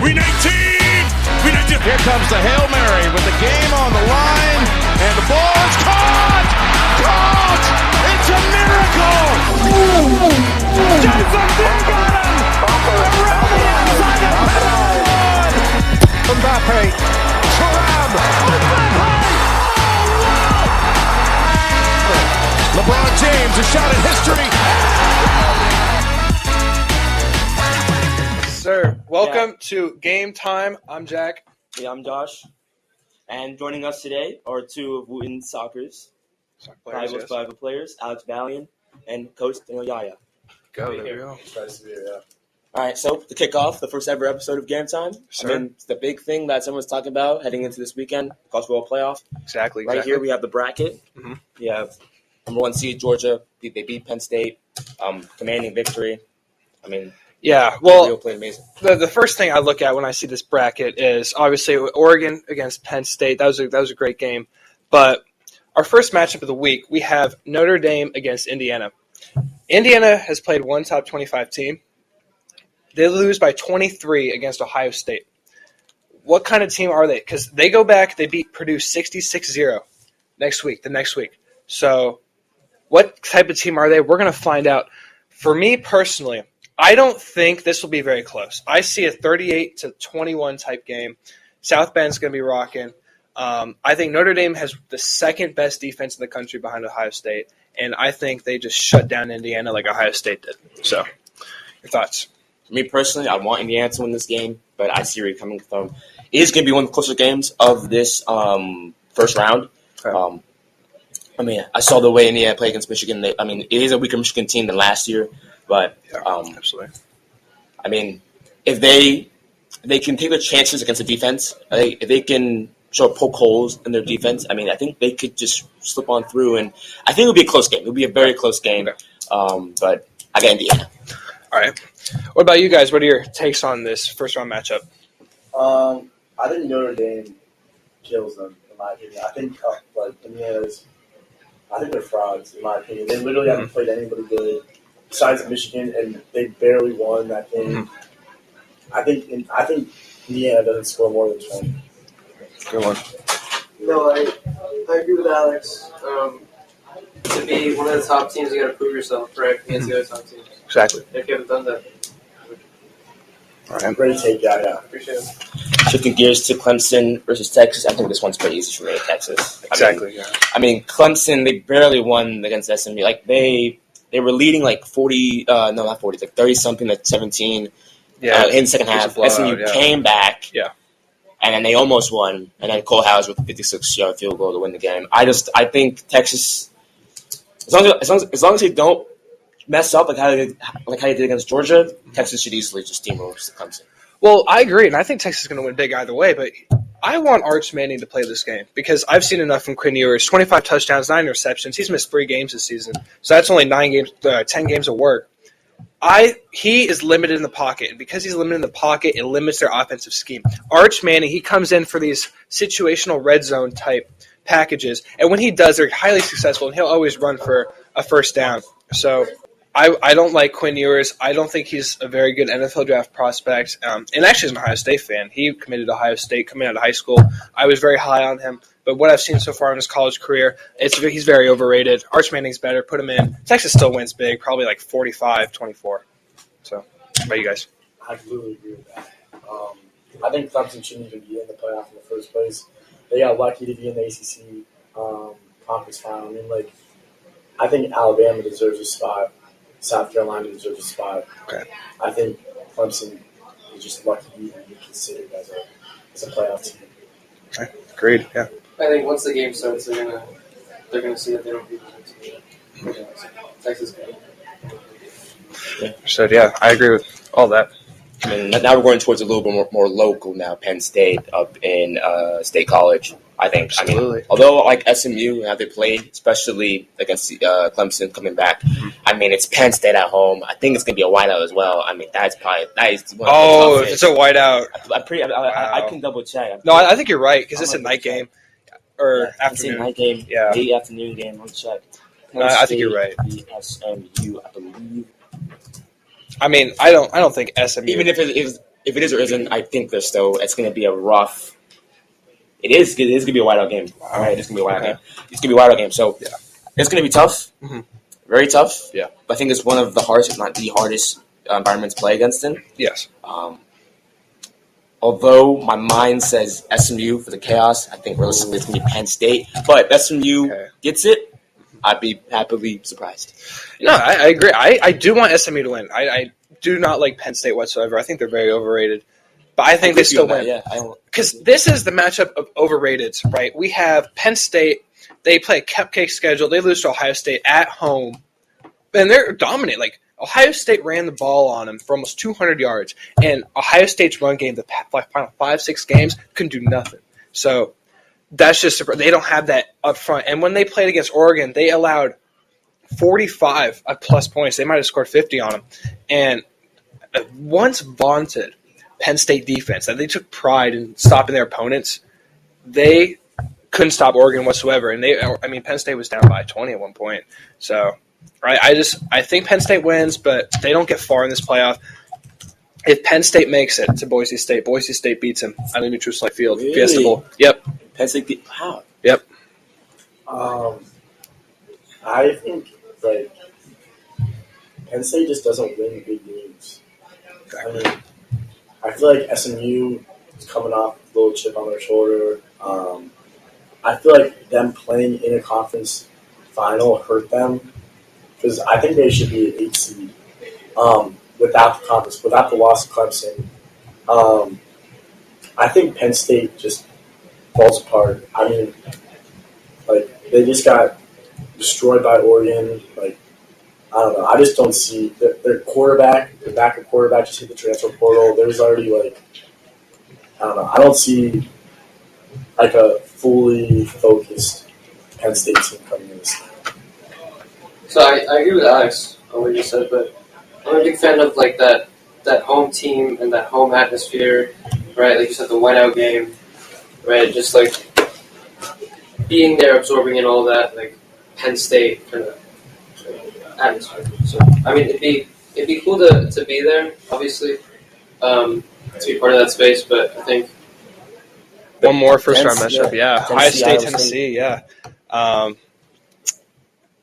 We 19! We 19! Here comes the Hail Mary with the game on the line, and the ball is caught! Caught! It's a miracle! Jason Dean got him! Around the outside of the Mbappe, Thuram! LeBron James, a shot at history! Sir, welcome to Game Time. I'm Jack. Yeah, I'm Josh. And joining us today are two of Wootton Soccer's rival players, Alex Balian and Coach Yaya. There we go. All right, so to kick off the first ever episode of Game Time, it's the big thing that someone's talking about heading into this weekend, college football playoff. Exactly. Right here we have the bracket. Mm-hmm. We have number 1 seed Georgia. They beat Penn State, commanding victory. I mean, yeah, well, played amazing. The first thing I look at when I see this bracket is obviously Oregon against Penn State. That was a great game. But our first matchup of the week, we have Notre Dame against Indiana. Indiana has played one top 25 team. They lose by 23 against Ohio State. What kind of team are they? Because they go back, they beat Purdue 66-0 the next week. So what type of team are they? We're going to find out. For me personally, I don't think this will be very close. I see a 38-21 type game. South Bend's going to be rocking. I think Notre Dame has the second best defense in the country behind Ohio State, and I think they just shut down Indiana like Ohio State did. So, your thoughts? For me personally, I want Indiana to win this game, but I see where you're coming from. It is going to be one of the closer games of this first round. Okay. I saw the way Indiana played against Michigan. It is a weaker Michigan team than last year, but Absolutely. If they can take their chances against the defense, if they can sort of poke holes in their defense, I think they could just slip on through, and I think it'll be a close game. It'll be a very close game, but I got Indiana. All right. What about you guys? What are your takes on this first round matchup? I think Notre Dame kills them, in my opinion. I think Indiana's. I think they're frauds, in my opinion. They literally haven't played anybody good besides Michigan, and they barely won that game. I think Indiana doesn't score more than 20. Good one. No, I agree with Alex. To be one of the top teams, you got to prove yourself, right, against the other top teams. Exactly. If you haven't done that. All right. Great take, Yaya. Appreciate it. Shifting gears to Clemson versus Texas, I think this one's pretty easy for me, Texas. Exactly. Clemson, they barely won against SMU. They were leading 30-something, 17 in the second half. SMU came back, and then they almost won, and then Cole Howes with a 56-yard field goal to win the game. I think Texas, as long as they don't mess up like how they did against Georgia, Texas should easily just steamroll Clemson. Well, I agree, and I think Texas is going to win big either way, but I want Arch Manning to play this game because I've seen enough from Quinn Ewers. 25 touchdowns, 9 interceptions. He's missed 3 games this season, so that's only 10 games of work. He is limited in the pocket, and because he's limited in the pocket, it limits their offensive scheme. Arch Manning, he comes in for these situational red zone type packages, and when he does, they're highly successful, and he'll always run for a first down. So I don't like Quinn Ewers. I don't think he's a very good NFL draft prospect. And actually, as an Ohio State fan, he committed to Ohio State coming out of high school. I was very high on him. But what I've seen so far in his college career, he's very overrated. Arch Manning's better. Put him in. Texas still wins big, probably 45-24. So, how about you guys? I completely agree with that. I think Clemson shouldn't even be in the playoff in the first place. They got lucky to be in the ACC conference final. I think Alabama deserves a spot. South Carolina deserves a spot. Okay. I think Clemson is just lucky to even be considered as a playoff team. Okay. Agreed. Yeah. I think once the game starts, they're gonna see that they don't beat the team. Texas can. So I agree with all that. Now we're going towards a little bit more local now. Penn State up in State College. I think. Absolutely. Although SMU, how they played, especially against Clemson coming back. It's Penn State at home. I think it's gonna be a whiteout as well. That is one of the it's a whiteout. I can double check. No, I think you're right because it's a night game or afternoon. It's a night game. Yeah. Late afternoon game. I'll check. No, I think you're right. SMU, I believe. I don't think SMU. Even if it is, if it is or isn't, I think it's going to be a rough. It is going to be a whiteout game. All right, it's going to be a whiteout game. It's going to be a whiteout game. So it's going to be tough, very tough. Yeah, but I think it's one of the hardest, if not the hardest, environments to play against them. Yes. Although my mind says SMU for the chaos, I think realistically it's going to be Penn State. But if SMU gets it, I'd be happily surprised. No, I agree. I do want SMU to win. I do not like Penn State whatsoever. I think they're very overrated. But I think they still win. Because this is the matchup of overrateds, right? We have Penn State. They play a cupcake schedule. They lose to Ohio State at home. And they're dominant. Like, Ohio State ran the ball on them for almost 200 yards. And Ohio State's run game, the final 5-6 games, couldn't do nothing. So that's just – they don't have that up front. And when they played against Oregon, they allowed 45 plus points. They might have scored 50 on them. And once vaunted Penn State defense, that they took pride in stopping their opponents, they couldn't stop Oregon whatsoever. And Penn State was down by 20 at one point. So I think Penn State wins, but they don't get far in this playoff. If Penn State makes it to Boise State beats them on the True Life Field. Really? Fiesta Bowl. Yep. Penn State wow. Yep. I think Penn State just doesn't win big games. I mean, I feel like SMU is coming off a little chip on their shoulder. I feel like them playing in a conference final hurt them because I think they should be an 8 seed without the conference, without the loss of Clemson. I think Penn State just falls apart. I mean, they just got destroyed by Oregon. I don't know. I just don't see their quarterback, their backup quarterback just hit the transfer portal. There's already I don't know. I don't see a fully focused Penn State team coming in this game. So I agree with Alex on what you said, but I'm a big fan of that home team and that home atmosphere, right? Like you said, the whiteout game, right? Just being there, absorbing in all that, Penn State kind of atmosphere. So I mean, it'd be cool to be there, obviously, to be part of that space. But I think one more first-round matchup, Ohio State, Tennessee,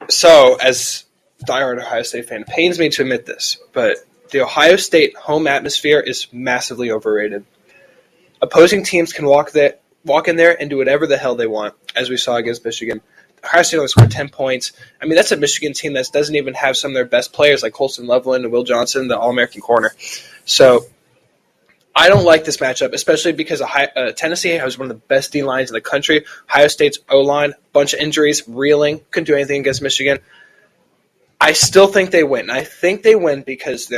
So, as a diehard Ohio State fan, it pains me to admit this, but the Ohio State home atmosphere is massively overrated. Opposing teams can walk in there and do whatever the hell they want, as we saw against Michigan. Ohio State only scored 10 points. I mean, that's a Michigan team that doesn't even have some of their best players like Colston Loveland and Will Johnson, the All-American corner. So I don't like this matchup, especially because Tennessee has one of the best D-lines in the country. Ohio State's O-line, bunch of injuries, reeling, couldn't do anything against Michigan. I still think they win. I think they win because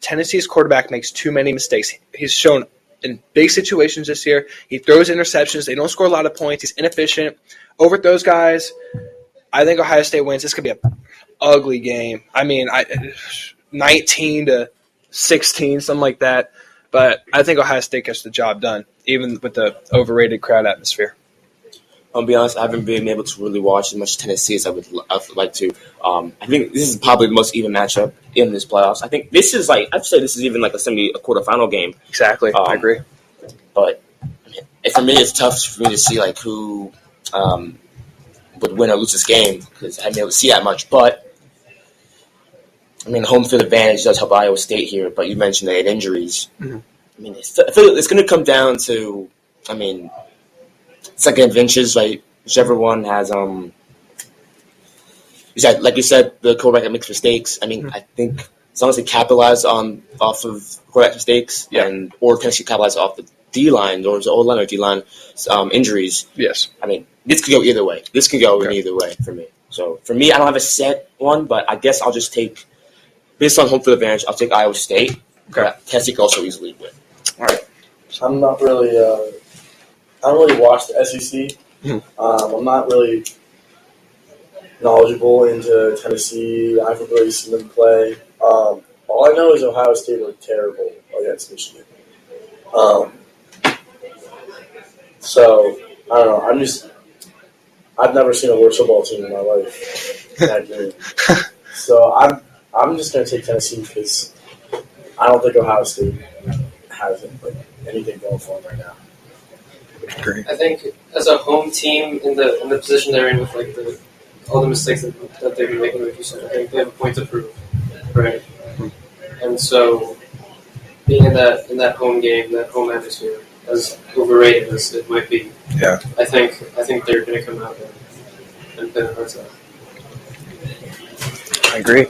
Tennessee's quarterback makes too many mistakes. He's shown in big situations this year. He throws interceptions. They don't score a lot of points. He's inefficient. Overthrows guys. I think Ohio State wins. This could be an ugly game. I mean, 19-16, something like that. But I think Ohio State gets the job done, even with the overrated crowd atmosphere. I'll be honest, I haven't been able to really watch as much Tennessee as I would like to. I think this is probably the most even matchup in this playoffs. I think this is I'd say this is even a quarterfinal game. Exactly, I agree. But for me, it's tough for me to see who would win or lose this game because I haven't been able to see that much. But I mean, home field advantage does help Iowa State here. But you mentioned they had injuries. Mm-hmm. I mean, I feel it's going to come down to. I mean, it's like inches, right? Whichever one has like you said, the quarterback that makes mistakes. I mean, I think as long as they capitalize off of quarterback mistakes, or Tennessee capitalize off the D line or the O line or D line injuries. Yes, I mean this could go either way. This can go in either way for me. So for me, I don't have a set one, but I guess I'll just take based on home field advantage. I'll take Iowa State. Okay, Tennessee can also easily win. All right. I'm not really. I don't really watch the SEC. I'm not really knowledgeable into Tennessee. I haven't really seen them play. All I know is Ohio State were terrible against Michigan. So I don't know. I've never seen a worse football team in my life than that game. So I'm just going to take Tennessee because I don't think Ohio State has anything going for them right now. Agree. I think as a home team in the position they're in with all the mistakes that they've been making, like you said, I think they have a point to prove, right? And so being in that home game, that home atmosphere, as overrated as it might be, I think they're going to come out and play their hearts out. I agree.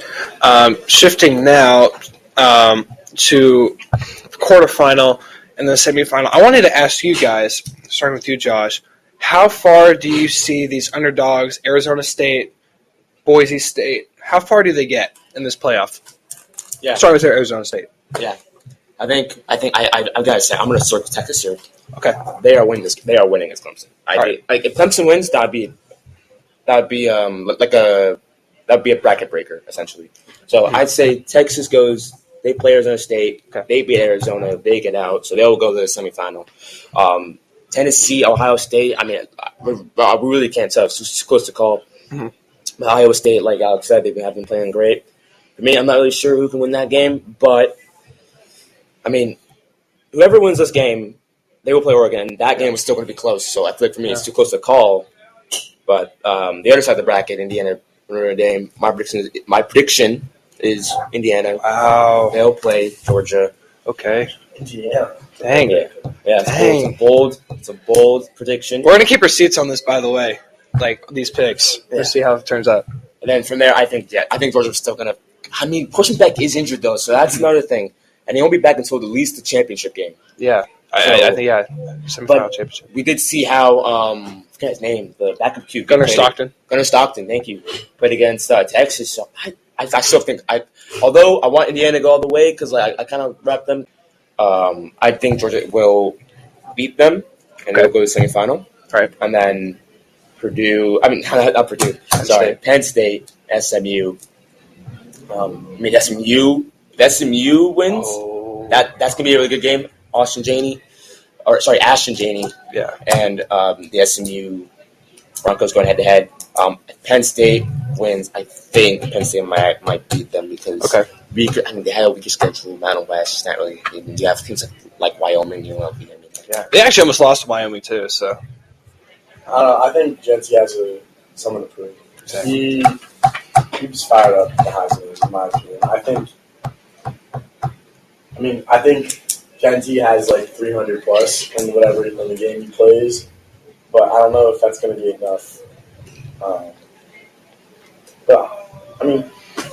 Shifting now to the quarterfinal and the semifinal, I wanted to ask you guys, starting with you, Josh, how far do you see these underdogs, Arizona State, Boise State, how far do they get in this playoff? Yeah. Starting with Arizona State. Yeah. I think I gotta say I'm gonna circle Texas here. Okay. They are winning this. They are winning against Clemson. If Clemson wins, that'd be a bracket breaker essentially. So I'd say Texas goes. They play Arizona State. Okay. They beat Arizona. They get out, so they'll go to the semifinal. Tennessee, Ohio State. I mean, we really can't tell. It's just close to call. Mm-hmm. Ohio State, like Alex said, have been playing great. For me, I'm not really sure who can win that game, but I mean, whoever wins this game, they will play Oregon, and that game is still going to be close. So I feel like for me, it's too close to call. But the other side of the bracket, Indiana, Notre Dame. My prediction is Indiana. Wow. They'll play Georgia. Okay. Indiana. Dang. Yeah. Dang. It's a bold prediction. We're gonna keep receipts on this, by the way. Like these picks. We'll see how it turns out. And then from there, I think Georgia's still gonna. I mean, Portion Beck is injured though, so that's another thing. And he won't be back until at least the championship game. Yeah. I think semifinal championship. We did see how I forget his name, the backup QB. Gunnar Stockton, thank you. Played against Texas. So I still think although I want Indiana to go all the way because I kind of rep them. I think Georgia will beat them and they'll go to the semifinal. Right. And then Purdue. I mean, not Purdue. Penn State, SMU. SMU. If SMU wins, that's gonna be a really good game. Ashton Janey. Yeah. And the SMU Broncos going head to head. If Penn State wins, I think Penn State might beat them because they had a weaker schedule. Mountain West, it's not really. You have teams like Wyoming, Yeah, they actually almost lost to Wyoming too. So I think Genty has someone to prove. Exactly. He was fired up the Heisman, in my opinion. I think Genty has 300 plus in the game he plays, but I don't know if that's going to be enough.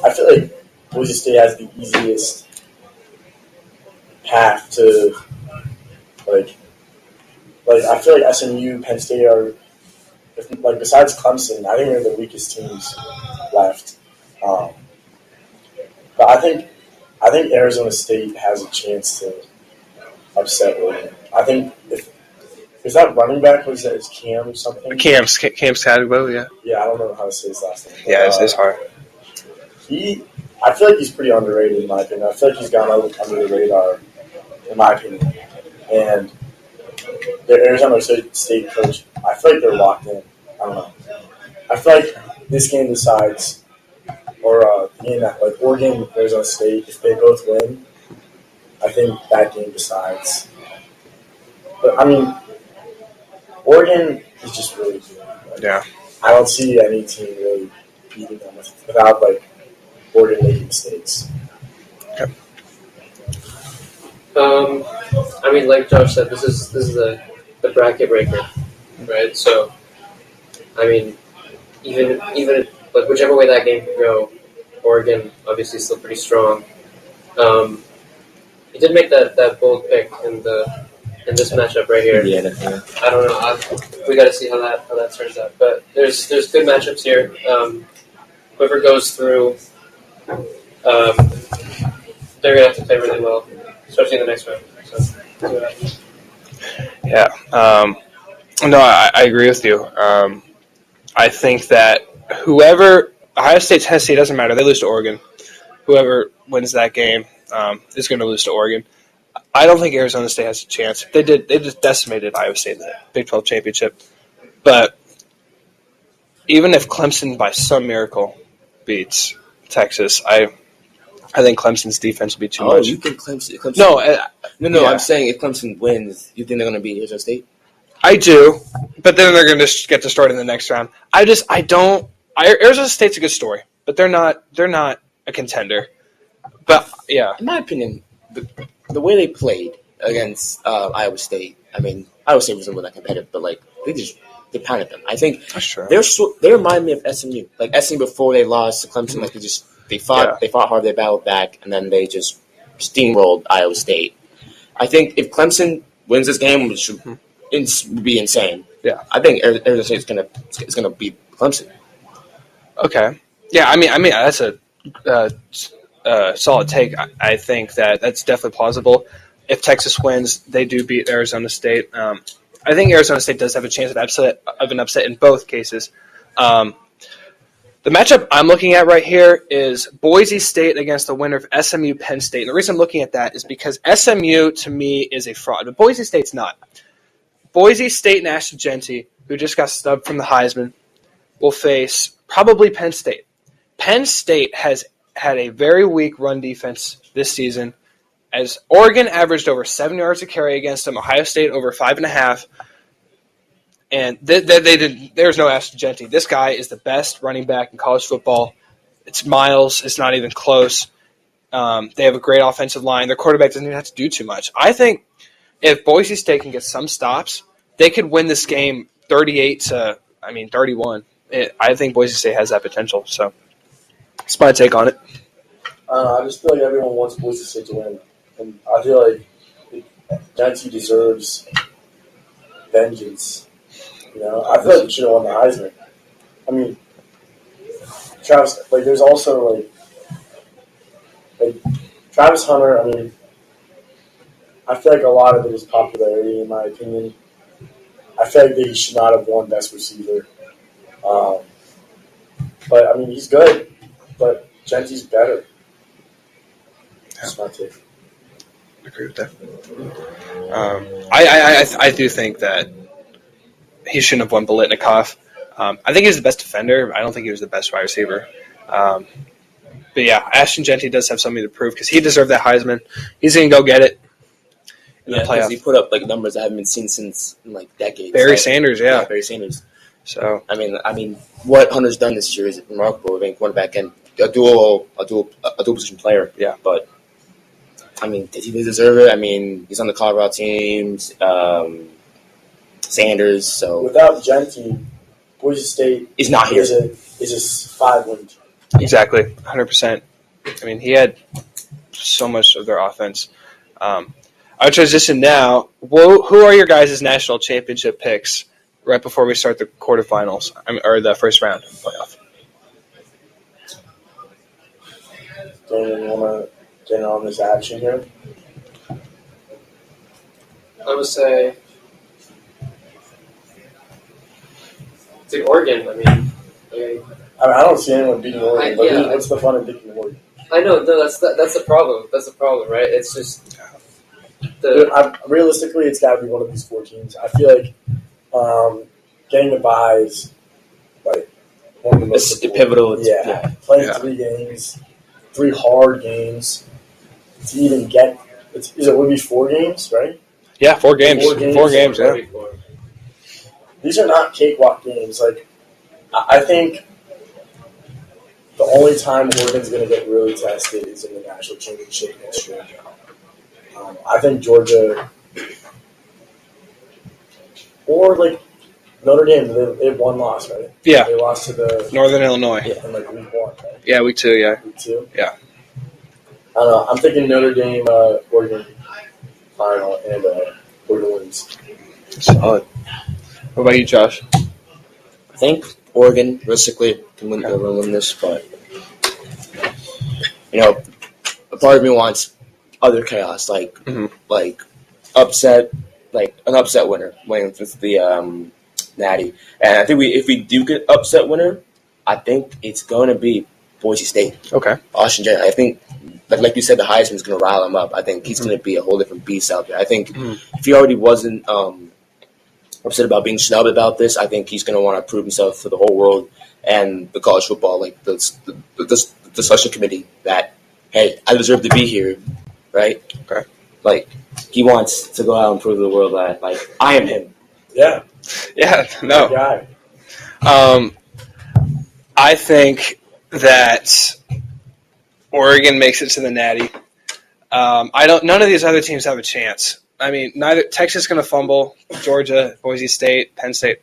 I feel like Boise State has the easiest path to I feel like SMU, Penn State are besides Clemson, I think they're the weakest teams left. But I think Arizona State has a chance to upset Oregon. I think is that running back? Was that Cam something? Cam's Cadwell, yeah. Yeah, I don't know how to say his last name. Yeah, it's hard. I feel like he's pretty underrated in my opinion. I feel like he's gone under the radar, in my opinion. And the Arizona State coach, I feel like they're locked in. I don't know. I feel like this game decides, or Oregon, Arizona State, if they both win, I think that game decides. But Oregon is just really good. Yeah. I don't see any team really beating them without Oregon making mistakes. Okay. Like Josh said, this is the bracket breaker, right? So, even whichever way that game could go, Oregon obviously still pretty strong. He did make that bold pick in this matchup right here. Yeah. I don't know. We got to see how that turns out. But there's good matchups here. Whoever goes through, they're gonna have to play really well, especially in the next round. So, yeah. No, I agree with you. I think that whoever Ohio State, Tennessee, doesn't matter. They lose to Oregon. Whoever wins that game is going to lose to Oregon. I don't think Arizona State has a chance. They just decimated Iowa State in the Big 12 championship. But even if Clemson, by some miracle, beats Texas, I I think Clemson's defense will be too much. You think Clemson? No, no. I'm saying if Clemson wins, you think they're going to beat Arizona State? I do, but then they're going to get to start in the next round. Arizona State's a good story, but they're not a contender. But yeah, in my opinion, the way they played against Iowa State, I mean, Iowa State wasn't really that competitive, but like they pounded them. I think that's true. They remind me of SMU, like SMU before they lost to Clemson. Mm-hmm. Like they fought hard, they battled back, and then they just steamrolled Iowa State. I think if Clemson wins this game, which would be insane. Yeah, I think Arizona State is gonna beat Clemson. Okay. Yeah, I mean that's a solid take. I think that's definitely plausible. If Texas wins, they do beat Arizona State. I think Arizona State does have a chance of an upset in both cases. The matchup I'm looking at right here is Boise State against the winner of SMU Penn State. And the reason I'm looking at that is because SMU, to me, is a fraud, but Boise State's not. Boise State and Ashton Jeanty, who just got snubbed from the Heisman, will face probably Penn State. Penn State has had a very weak run defense this season, as Oregon averaged over 7 yards a carry against them, Ohio State over 5.5. And there's no Ashton Jeanty. This guy is the best running back in college football. It's Miles. It's not even close. They have a great offensive line. Their quarterback doesn't even have to do too much. I think if Boise State can get some stops, they could win this game 31. I think Boise State has that potential. So that's my take on it. I just feel like everyone wants Boise State to win. And I feel like Jeanty deserves vengeance. I feel like he should have won the Heisman. I mean, Travis, there's also, Travis Hunter, I mean, I feel like a lot of it is popularity, in my opinion. I feel like he should not have won Best Receiver. But, I mean, he's good, but Jeanty's better. That's my take. I agree with that. I do think that he shouldn't have won Biletnikoff. I think he was the best defender. I don't think he was the best wide receiver. But yeah, Ashton Jeanty does have something to prove because he deserved that Heisman. He's going to go get it in the playoffs. He put up numbers that haven't been seen since decades. Barry Sanders, yeah. Barry Sanders. So I mean, what Hunter's done this year is remarkable. I think quarterback and a dual position player. Yeah, but I mean, did he deserve it? I mean, he's on the Colorado teams. Sanders. So without Jeanty, Boise State is not here. Is a 5-win team. Exactly, 100%. I mean, he had so much of their offense. I'll transition now. Who are your guys' national championship picks right before we start the quarterfinals or the first round playoff? Don't you want to get on this action here? I would say it's Oregon. I don't see anyone beating Oregon. What's the fun of beating Oregon? I know. No, that's the problem. That's the problem, right? It's just realistically, it's got to be one of these 4 teams. I feel like getting the bye is one of the most pivotal. Playing 3 games, 3 hard games to even get. It would be 4 games, right? Yeah, 4 games. 4 games. Yeah. These are not cakewalk games. I think the only time Oregon's going to get really tested is in the national championship next year. I think Georgia or Notre Dame, they have 1 loss, right? Yeah. They lost to the Northern Illinois. In week 1, right? Yeah, week 2, yeah. Week 2? Yeah. I don't know. I'm thinking Notre Dame, Oregon final, and Oregon wins. Solid. What about you, Josh? I think Oregon, realistically, can win this, but a part of me wants other chaos, upset, an upset winner winning the Natty. And I think if we do get upset winner, I think it's going to be Boise State. Okay. Ashton Jeanty. I think, like you said, the Heisman's going to rile him up. I think he's going to be a whole different beast out there. I think if he already wasn't upset about being snubbed about this, I think he's going to want to prove himself to the whole world and the college football, the selection committee, that hey, I deserve to be here, right? Okay. Like, he wants to go out and prove to the world that, like, I am him. Yeah. Yeah, no. Guy. I think that Oregon makes it to the Natty. None of these other teams have a chance. I mean, neither Texas is going to fumble, Georgia, Boise State, Penn State.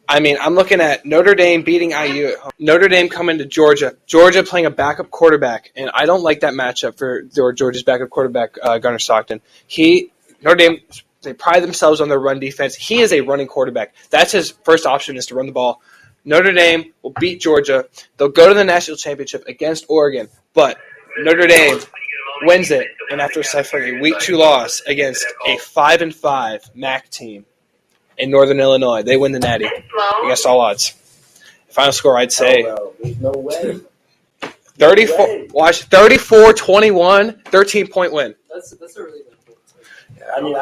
I mean, I'm looking at Notre Dame beating IU at home. Notre Dame coming to Georgia. Georgia playing a backup quarterback, and I don't like that matchup for Georgia's backup quarterback, Gunnar Stockton. Notre Dame, they pride themselves on their run defense. He is a running quarterback. That's his first option, is to run the ball. Notre Dame will beat Georgia. They'll go to the national championship against Oregon, but Notre Dame wins it, and after suffering a Week 2 loss against a 5-5 MAC team in Northern Illinois, they win the Natty against all odds. Final score, I'd say There's no way. 34-21, 13-point win. That's a really good point. I mean,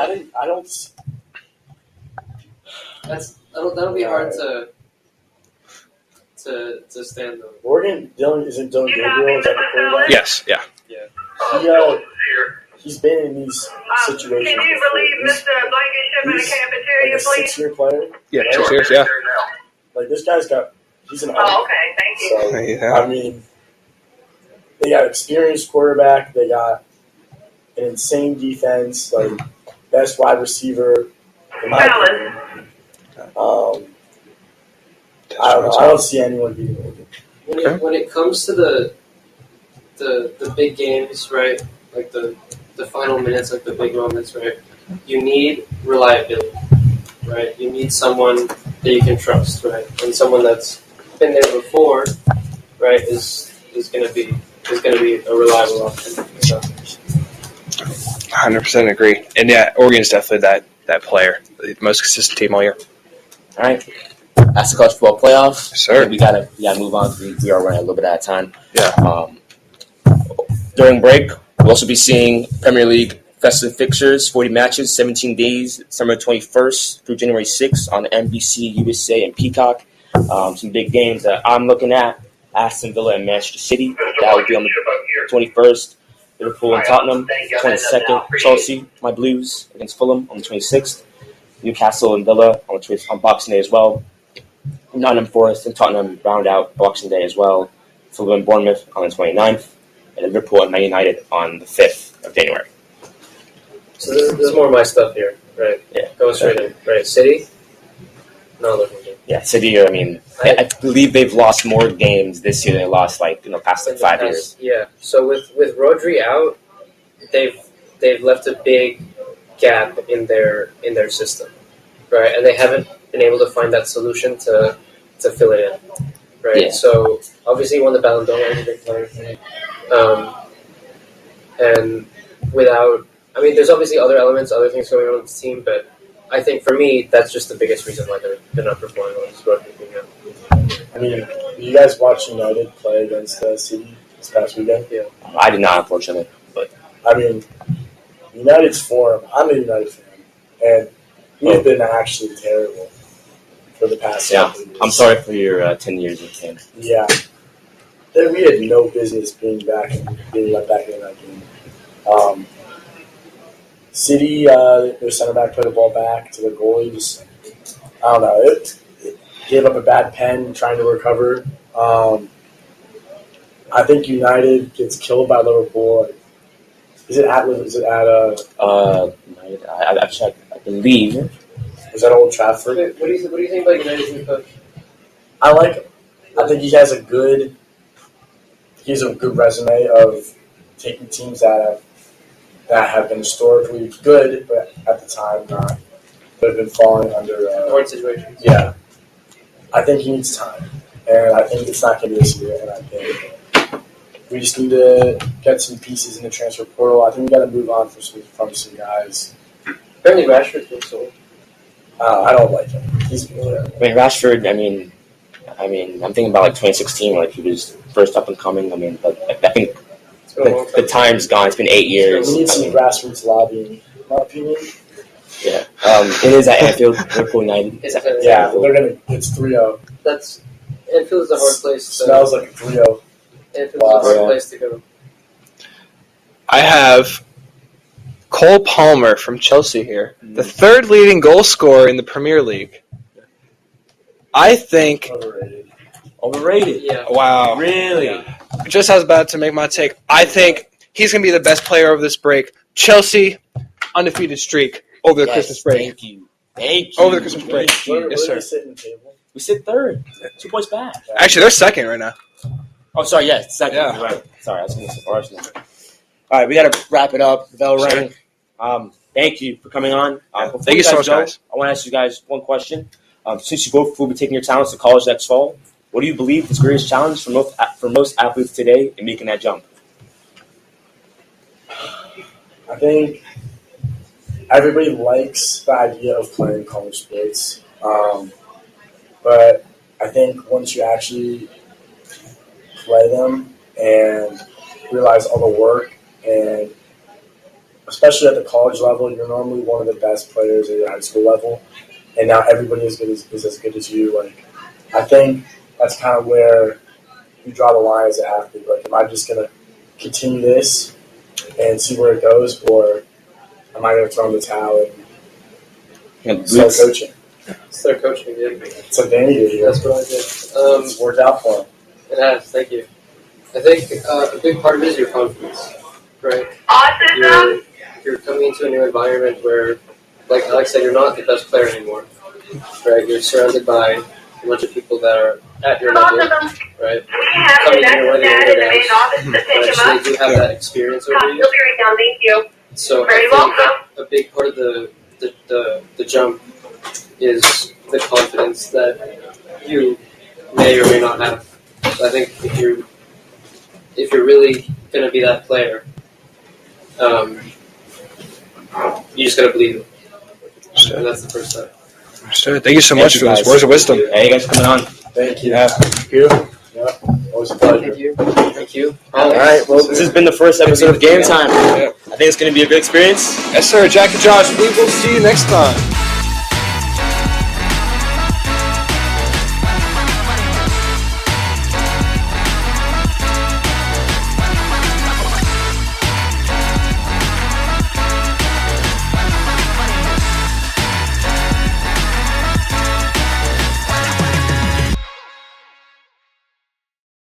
That'll be hard to stand though. Oregon, isn't Dylan Gabriel? Is that the quarterback? Yes, yeah. He's been in these situations. Can you relieve Mr. Blankenship in the cafeteria, He's like a please? 6-year player. Yeah, 6 years, yeah. Like, this guy's he's an Oh, okay, thank you. So, Yeah. I mean, they got experienced quarterback. They got an insane defense. Like, best wide receiver in my opinion. I don't know. I don't see anyone beating Oregon. When it comes to the big games, right? Like the final minutes, like the big moments, right? You need reliability, right? You need someone that you can trust, right? And someone that's been there before, right? Is going to be a reliable option. So. 100% agree. And yeah, Oregon's definitely that player, the most consistent team all year. All right. That's the college football playoff. Yes, sir. We gotta move on. We are running a little bit out of time. Yeah. During break, we'll also be seeing Premier League Festive Fixtures, 40 matches, 17 days, December 21st through January 6th on NBC, USA, and Peacock. Some big games that I'm looking at: Aston Villa and Manchester City. That would be on the 21st. Liverpool and Tottenham, 22nd. Chelsea, my Blues, against Fulham on the 26th. Newcastle and Villa on Boxing Day as well. Nottingham Forest and Tottenham round out Boxing Day as well. Fulham and Bournemouth on the 29th. And Liverpool and Man United on the 5th of January. So this is more of my stuff here, right? Yeah. Going straight in, right? City? No, Liverpool. Yeah, City, I mean, I believe they've lost more games this year than they lost, past 5 years. Yeah. So with Rodri out, they've left a big gap in their system, right? And they haven't been able to find that solution to fill it in, right? Yeah. So obviously he won the Ballon d'Or as a big player, and without, I mean, there's obviously other elements, other things going on with the team, but I think for me that's just the biggest reason why they're not performing well. Is Rodri being out. I mean, you guys watch United play against City this past weekend? Yeah. I did not, unfortunately. But I mean, United's form, I'm a United fan, and we've been actually terrible for the past couple years. I'm sorry for your 10 years with him. Yeah. We had no business being let back in that game. City, their center back put the ball back to the goalie. Just, I don't know. It gave up a bad pen trying to recover. I think United gets killed by Liverpool. Is it at United, I believe. Is that Old Trafford? What do you think about United's new coach? I like him. I think he has a good resume of taking teams that have been historically good, but at the time not. That have been falling under hard situations. Yeah. I think he needs time. And I think it's not going to be this year. And I think we just need to get some pieces in the transfer portal. I think we got to move on from some guys. Apparently Rashford's been sold. I don't like him. He's terrible. I mean, Rashford, I mean, I'm thinking about 2016, he was first up and coming. I mean, but I think the time's gone. It's been 8 years. We need some grassroots lobbying, in my opinion. Yeah. It is at Anfield, Liverpool United. It's It's 3-0. Anfield is a hard place. Smells like a 3-0. Anfield's a hard place to go. I have Cole Palmer from Chelsea here, the third leading goal scorer in the Premier League. I think... Overrated? Yeah. Wow. Really? Yeah. Just as about to make my take, I think he's going to be the best player over this break. Chelsea, undefeated streak over the Christmas break. Thank you. Over the Christmas break. Yes, sir. We sit third. 2 points back. Actually, they're second right now. Oh, sorry. Yeah, second. Yeah. You're right. Sorry, I was going to say Arsenal. All right, we got to wrap it up. The bell rang. Thank you for coming on. Thank you so much, guys. I want to ask you guys one question. Since you both will be taking your talents to college next fall, what do you believe is the greatest challenge for most athletes today in making that jump? I think everybody likes the idea of playing college sports, but I think once you actually play them and realize all the work, and especially at the college level, you're normally one of the best players at your high school level, and now everybody is as good as you. Like, I think that's kind of where you draw the line as an athlete. Like, am I just going to continue this and see where it goes, or am I going to throw in the towel and start coaching? Start coaching, yeah. It's a vanity here. That's what I did. It's worked out for him. It has, thank you. I think a big part of it is your confidence, right? You're coming into a new environment where, like Alex said, you're not the best player anymore, right? You're surrounded by a bunch of people that are at your level, right? Coming in whether you're good at actually do have that experience over you. So I think a big part of the jump is the confidence that you may or may not have. So I think if you're really going to be that player, you just got to believe it. And that's the first step. Sure. Thank you so much for those words of wisdom. Hey, you guys coming on. Thank you. Yeah. Thank you. Yeah. Always a pleasure. Thank you. All right. Well, this has been the first episode of Game Time. Yeah. I think it's going to be a good experience. Yes, sir. Jack and Josh, we will see you next time.